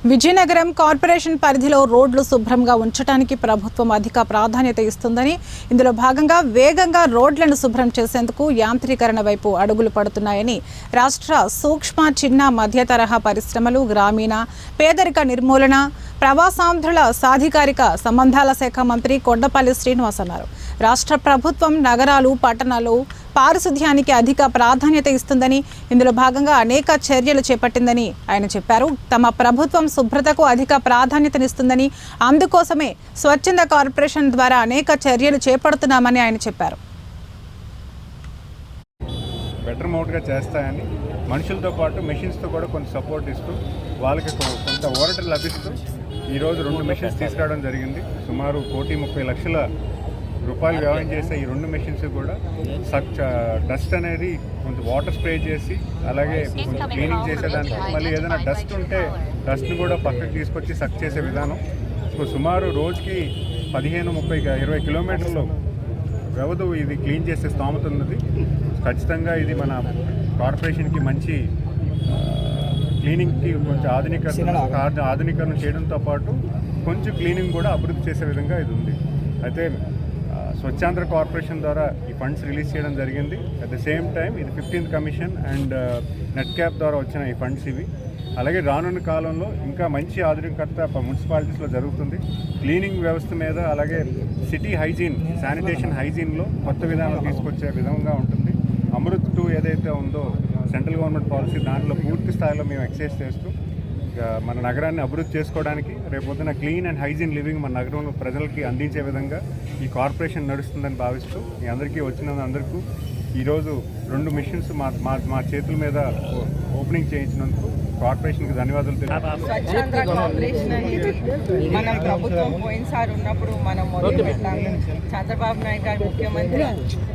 Vizianagaram corporation పరిధిలో రోడ్లు శుభ్రంగా ఉంచడానికి ప్రభుత్వం అధిక ప్రాధాన్యత ఇస్తుందని, ఇందులో భాగంగా వేగంగా రోడ్లను శుభ్రం చేసేందుకు యాంత్రీకరణ వైపు అడుగులు పడుతున్నాయని రాష్ట్ర సూక్ష్మ, చిన్న, మధ్య తరహా పరిశ్రమలు, గ్రామీణ పేదరిక నిర్మూలన, ప్రవాసాంధ్రుల సాధికారిక సంబంధాల శాఖ మంత్రి కొండపల్లి శ్రీనివాస్ అన్నారు. రాష్ట్ర ప్రభుత్వం నగరాలు, పట్టణాలు పారిశుధ్యానికి అధిక ప్రాధాన్యత ఇస్తుందని, ఇందులో భాగంగా అనేక చర్యలు చేపట్టిందని ఆయన చెప్పారు. తమ ప్రభుత్వం శుభ్రతకు అధిక ప్రాధాన్యతనిస్తుందని, అందుకోసమే స్వచ్ఛంద కార్పొరేషన్ ద్వారా అనేక చర్యలు చేపడుతున్నామని ఆయన చెప్పారు. బెటర్ మౌట్గా చేస్తాయని, మనుషులతో పాటు మెషిన్స్తో కూడా కొంత సపోర్ట్ ఇస్తూ వాళ్ళకి కొంత ఊరట లభిస్తూ ఈరోజు 2 మెషిన్స్ తీసుకురావడం జరిగింది. సుమారు 1,30,00,000 రూపాయలు వ్యయం చేసే ఈ 2 మెషిన్స్ కూడా డస్ట్ అనేది కొంచెం వాటర్ స్ప్రే చేసి, అలాగే కొంచెం క్లీనింగ్ చేసేదానికి, మళ్ళీ ఏదైనా డస్ట్ ఉంటే డస్ట్ని కూడా పక్కకి తీసుకొచ్చి సక్ చేసే విధానం. సో సుమారు రోజుకి 15, 30, 20 కిలోమీటర్లు వ్యవధి ఇది క్లీన్ చేసే స్తోమత ఉన్నది. ఖచ్చితంగా ఇది మన కార్పొరేషన్కి మంచి క్లీనింగ్కి కొంచెం ఆధునీకరణ చేయడంతో పాటు కొంచెం క్లీనింగ్ కూడా అభివృద్ధి చేసే విధంగా ఇది ఉంది. అయితే స్వచ్ఛాంధ్ర కార్పొరేషన్ ద్వారా ఈ ఫండ్స్ రిలీజ్ చేయడం జరిగింది. అట్ ద సేమ్ టైం ఇది 15th commission and net cap ద్వారా వచ్చిన ఈ ఫండ్స్ ఇవి. అలాగే రానున్న కాలంలో ఇంకా మంచి ఆధునికత మున్సిపాలిటీస్లో జరుగుతుంది. క్లీనింగ్ వ్యవస్థ మీద, అలాగే సిటీ హైజీన్, శానిటేషన్ హైజీన్లో కొత్త విధానాలు తీసుకొచ్చే విధంగా ఉంటుంది. అమృత్ 2 ఏదైతే ఉందో సెంట్రల్ గవర్నమెంట్ పాలసీ, దాంట్లో పూర్తి స్థాయిలో మేము ఎక్సైజ్ చేస్తూ మన నగరాన్ని అభివృద్ధి చేసుకోవడానికి, రేపొద్దున క్లీన్ అండ్ హైజీన్ లివింగ్ మన నగరంలో ప్రజలకి అందించే విధంగా ఈ కార్పొరేషన్ నడుస్తుందని భావిస్తూ మీ అందరికీ వచ్చిన అందరికీ ఈరోజు 2 మిషన్స్ మా చేతుల మీద ఓపెనింగ్ చేయించినందుకు కార్పొరేషన్కి ధన్యవాదాలు తెలుపుతున్నాను. స్వచ్ఛాంధ్ర కార్పొరేషన్ అనేది మన ప్రభుత్వం పోయినసారి ఉన్నప్పుడు మనం మొదలు పెట్టాము. చంద్రబాబు నాయుడు గారు ముఖ్యమంత్రి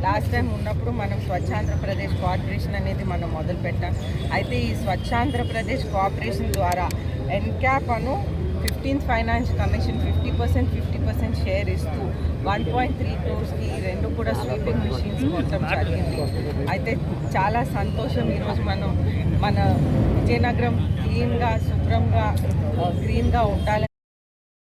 లాస్ట్ టైం ఉన్నప్పుడు మనం స్వచ్ఛాంధ్రప్రదేశ్ కార్పొరేషన్ అనేది మనం మొదలు పెట్టాం. అయితే ఈ స్వచ్ఛాంధ్రప్రదేశ్ కార్పొరేషన్ ద్వారా ఎన్క్యాప్ అను 15th ఫైనాన్స్ కమిషన్ 50% షేర్ ఇస్తూ 1.3 crores-కి 2 కూడా స్వీపింగ్ మిషన్స్ కొట్టడం జరిగింది. అయితే చాలా సంతోషం, ఈరోజు మన విజయనగరం క్లీన్గా, శుభ్రంగా, గ్రీన్గా ఉండాలని